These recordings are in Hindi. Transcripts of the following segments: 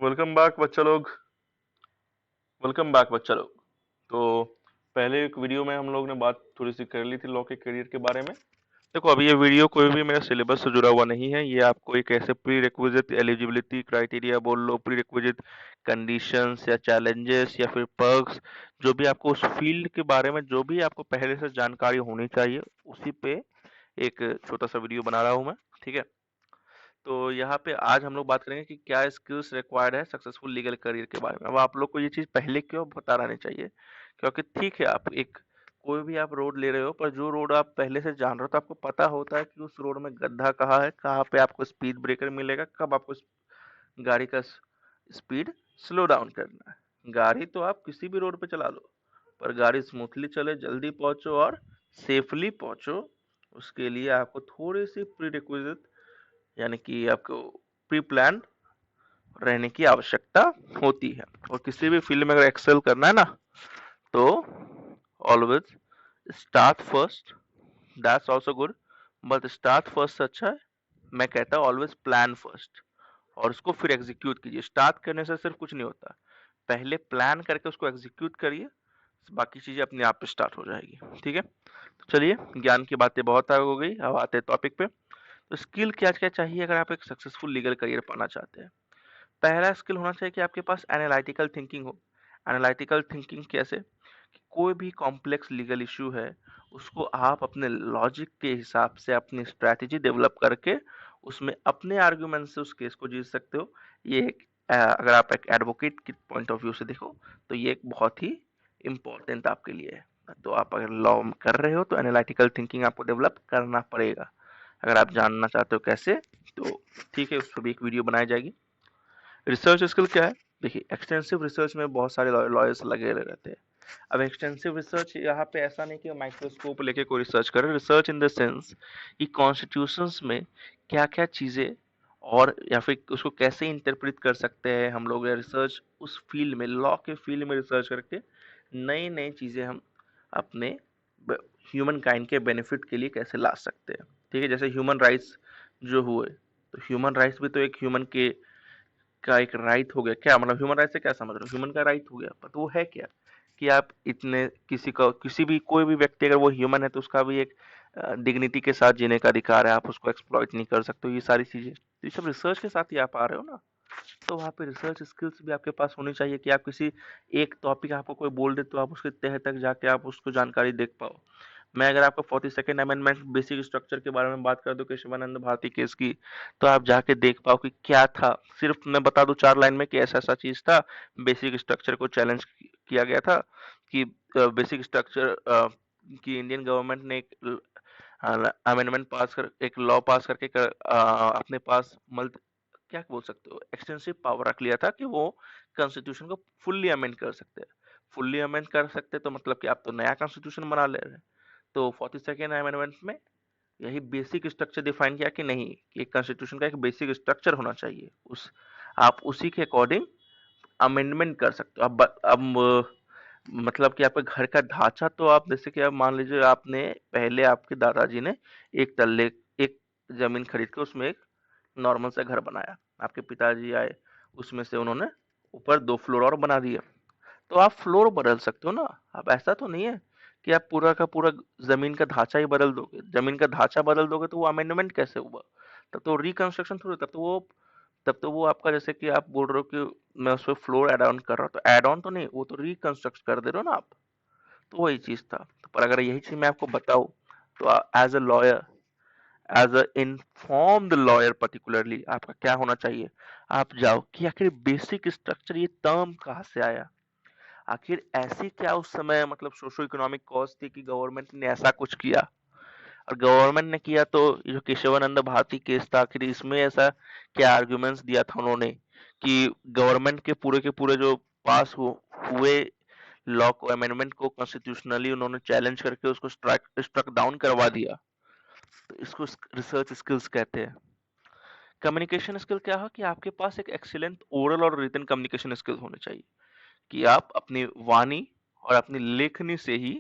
वेलकम बैक बच्चा लोग। वेलकम बैक बच्चा लोग। तो पहले एक वीडियो में हम लोग ने बात थोड़ी सी कर ली थी लॉ के करियर के बारे में। देखो, अभी ये वीडियो कोई भी मेरा सिलेबस से जुड़ा हुआ नहीं है। ये आपको एक ऐसे प्री रिक्विजिट एलिजिबिलिटी क्राइटेरिया बोल लो, प्री रिक्विजिट कंडीशंस या चैलेंजेस या फिर पर्क्स, जो भी आपको उस फील्ड के बारे में जो भी आपको पहले से जानकारी होनी चाहिए, उसी पे एक छोटा सा वीडियो बना रहा हूँ मैं। ठीक है। तो यहाँ पे आज हम लोग बात करेंगे कि क्या स्किल्स रिक्वायर्ड है सक्सेसफुल लीगल करियर के बारे में। अब आप लोग को ये चीज पहले क्यों बता रहनी चाहिए, क्योंकि ठीक है, आप एक कोई भी आप रोड ले रहे हो, पर जो रोड आप पहले से जान रहे हो तो आपको पता होता है कि उस रोड में गड्ढा कहाँ है, कहाँ पे आपको स्पीड ब्रेकर मिलेगा, कब आपको गाड़ी का स्पीड स्लो डाउन करना है। गाड़ी तो आप किसी भी रोड पे चला लो, पर गाड़ी स्मूथली चले, जल्दी पहुंचो और सेफली पहुंचो, उसके लिए आपको थोड़ी सी प्री रिक्विजिट यानी कि आपको प्री प्लान रहने की आवश्यकता होती है। और किसी भी फील्ड में अगर एक्सेल करना है ना, तो always start first, that's also good, but start first से अच्छा है, मैं कहता हूँ ऑलवेज प्लान फर्स्ट, और उसको फिर एग्जीक्यूट कीजिए। स्टार्ट करने से सिर्फ कुछ नहीं होता, पहले प्लान करके उसको एग्जीक्यूट करिए, बाकी चीजें अपने आप स्टार्ट हो जाएगी। ठीक है। तो चलिए, ज्ञान की बातें बहुत आगे हो गई, अब आते हैं टॉपिक पे। तो स्किल क्या क्या चाहिए अगर आप एक सक्सेसफुल लीगल करियर पाना चाहते हैं। पहला स्किल होना चाहिए कि आपके पास एनालिटिकल थिंकिंग हो। एनालिटिकल थिंकिंग कैसे, कि कोई भी कॉम्प्लेक्स लीगल इशू है, उसको आप अपने लॉजिक के हिसाब से अपनी स्ट्रैटेजी डेवलप करके उसमें अपने आर्ग्यूमेंट से उस केस को जीत सकते हो। ये एक अगर आप एक एडवोकेट के पॉइंट ऑफ व्यू से देखो, तो ये एक बहुत ही इम्पोर्टेंट आपके लिए है। तो आप अगर लॉ कर रहे हो तो एनालिटिकल थिंकिंग आपको डेवलप करना पड़ेगा। अगर आप जानना चाहते हो कैसे, तो ठीक है, उस पर भी एक वीडियो बनाई जाएगी। रिसर्च स्किल क्या है, देखिए एक्सटेंसिव रिसर्च में बहुत सारे लॉयर्स लगे रहते हैं। अब एक्सटेंसिव रिसर्च यहाँ पे ऐसा नहीं कि माइक्रोस्कोप लेके कोई रिसर्च करे, रिसर्च इन द सेंस कि कॉन्स्टिट्यूशंस में क्या क्या चीजें, और या फिर उसको कैसे इंटरप्रेट कर सकते हैं हम लोग, या रिसर्च उस फील्ड में, लॉ के फील्ड में रिसर्च करके नई नई चीजें हम अपने ह्यूमन काइंड के बेनिफिट के लिए कैसे ला सकते हैं। ठीक है, जैसे ह्यूमन राइट्स जो हुए, तो ह्यूमन राइट्स भी तो एक ह्यूमन के का एक राइट हो गया। क्या मतलब ह्यूमन राइट से क्या समझ रहे हो, ह्यूमन का राइट हो गया, पर तो वो है क्या, कि आप इतने किसी का किसी भी कोई भी व्यक्ति अगर वो ह्यूमन है तो उसका भी एक डिग्निटी के साथ जीने का अधिकार है, आप उसको एक्सप्लॉइट नहीं कर सकते हो। ये सारी चीजें तो ये सब रिसर्च के साथ ही आप आ रहे हो ना। तो वहाँ पे रिसर्च स्किल्स भी आपके पास होनी चाहिए कि आप किसी एक टॉपिक आपको कोई बोल दे तो आप उसके तह तक जाके आप उसको जानकारी देख पाओ। मैं अगर आपको 42nd अमेंडमेंट बेसिक स्ट्रक्चर के बारे में बात कर दूं केशवानंद भारती केस की, तो आप जाके देख पाओ कि क्या था। सिर्फ मैं बता दूं 4 लाइन में कि ऐसा ऐसा चीज था, बेसिक स्ट्रक्चर को चैलेंज किया गया था कि बेसिक स्ट्रक्चर की इंडियन गवर्नमेंट ने एक अमेंडमेंट पास कर, एक लॉ पास करके अपने पास क्या बोल सकते हो, एक्सटेंसिव पावर रख लिया था कि वो कॉन्स्टिट्यूशन को फुल्ली अमेंड कर सकते हैं। फुल्ली अमेंड कर सकते तो मतलब कि आप तो नया कॉन्स्टिट्यूशन बना ले रहे हैं। तो 42nd अमेंडमेंट में यही बेसिक स्ट्रक्चर डिफाइन किया कि नहीं, कि एक कॉन्स्टिट्यूशन का एक बेसिक स्ट्रक्चर होना चाहिए, उस आप उसी के अकॉर्डिंग अमेंडमेंट कर सकते हो। अब मतलब कि आपके घर का ढांचा, तो आप जैसे कि आप मान लीजिए आपने पहले आपके दादाजी ने एक तल्ले एक जमीन खरीद के उसमें एक नॉर्मल सा घर बनाया, आपके पिताजी आए, उसमें से उन्होंने ऊपर 2 फ्लोर और बना दिया, तो आप फ्लोर बदल सकते हो ना। अब ऐसा तो नहीं है कि आप पूरा का पूरा जमीन का ढांचा ही बदल दोगे। जमीन का ढांचा बदल दोगे तो वो अमेंडमेंट कैसे हुआ, तब तो रिकंस्ट्रक्शन थोड़ी, तब तो वो आपका, जैसे कि आप बोल रहे हो कि मैं उस पर फ्लोर एड ऑन कर रहा हूँ, तो एड ऑन तो नहीं, वो तो रिकंस्ट्रक्ट कर दे रहे हो ना आप। तो वही चीज था। तो पर अगर यही चीज मैं आपको बताऊं, तो as a lawyer, as a informed lawyer particularly आपका क्या होना चाहिए, आप जाओ कि आखिर बेसिक स्ट्रक्चर ये टर्म कहाँ से आया, आखिर ऐसी क्या उस समय मतलब सोशो इकोनॉमिक कॉज थी कि गवर्नमेंट ने ऐसा कुछ किया। और गवर्नमेंट ने किया तो ये जो केशवानंद भारती केस था, आखिर इसमें ऐसा क्या आर्ग्यूमेंट्स दिया था उन्होंने, कि गवर्नमेंट के पूरे जो पास हुए लॉ को, अमेंडमेंट को कॉन्स्टिट्यूशनली उन्होंने चैलेंज करके उसको स्ट्रक डाउन करवा दिया। तो इसको रिसर्च स्किल्स कहते हैं। कम्युनिकेशन स्किल क्या है, कि आपके पास एक एक्सीलेंट ओरल और रिटन कम्युनिकेशन स्किल होने चाहिए, कि आप अपनी वाणी और अपनी लेखनी से ही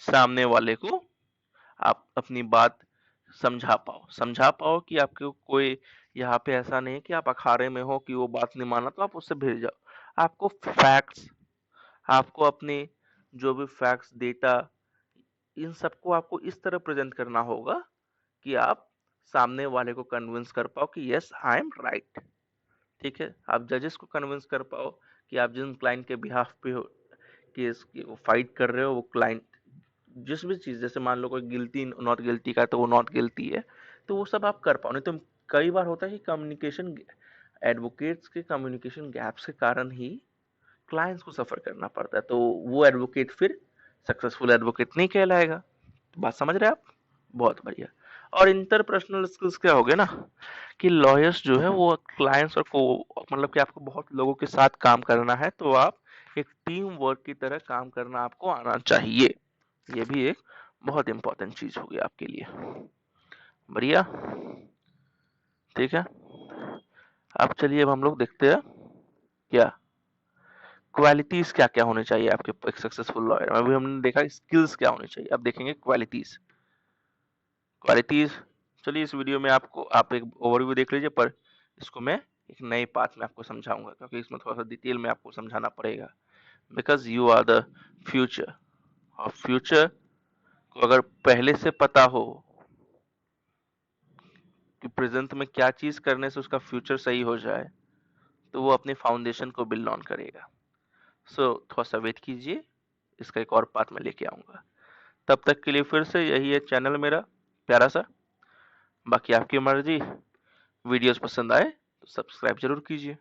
सामने वाले को आप अपनी बात समझा पाओ कि आपको कोई यहाँ पे ऐसा नहीं है कि आप अखाड़े में हो कि वो बात नहीं माना तो आप उससे भिड़ जाओ। आपको फैक्ट्स, आपको अपने जो भी फैक्ट्स, डेटा, इन सबको आपको इस तरह प्रेजेंट करना होगा कि आप सामने वाले को कन्विंस कर पाओ कि यस आई एम राइट। ठीक है, आप जजेस को कन्विंस कर पाओ कि आप जिन क्लाइंट के बिहाफ पे हो केस की फाइट कर रहे हो, वो क्लाइंट जिस भी चीज, जैसे मान लो कोई गिल्टी नॉट गिल्टी का है तो वो नॉट गिल्टी है, तो वो सब आप कर पाओ। नहीं तो कई बार होता है कि कम्युनिकेशन, एडवोकेट्स के कम्युनिकेशन गैप्स के कारण ही क्लाइंट्स को सफर करना पड़ता है, तो वो एडवोकेट फिर सक्सेसफुल एडवोकेट नहीं कहलाएगा। तो बात समझ रहे हैं आप? बहुत बढ़िया। और इंटरपर्सनल स्किल्स क्या हो गए ना, कि लॉयर्स जो है वो क्लाइंट्स और को मतलब कि आपको बहुत लोगों के साथ काम करना है, तो आप एक टीम वर्क की तरह काम करना आपको आना चाहिए। ये भी एक बहुत इंपॉर्टेंट चीज होगी आपके लिए। बढ़िया, ठीक है। अब चलिए, अब हम लोग देखते हैं क्या क्वालिटीज क्या क्या होने चाहिए आपके एक सक्सेसफुल लॉयर। अभी हमने देखा स्किल्स क्या होने चाहिए, अब देखेंगे क्वालिटीज। क्वालिटीज, चलिए इस वीडियो में आपको आप एक ओवरव्यू देख लीजिए, पर इसको मैं एक नए पार्ट में आपको समझाऊंगा, क्योंकि इसमें थोड़ा सा डिटेल में आपको समझाना पड़ेगा। Because you are the future, और फ्यूचर को अगर पहले से पता हो कि प्रेजेंट में क्या चीज करने से उसका फ्यूचर सही हो जाए, तो वो अपने फाउंडेशन को बिल्ड ऑन करेगा। सो थोड़ा सा वेट कीजिए, इसका एक और पार्ट में लेके आऊंगा। तब तक के लिए फिर से यही है चैनल मेरा प्यारा सा, बाकी आपकी मर्जी। वीडियोस पसंद आए तो सब्सक्राइब जरूर कीजिए।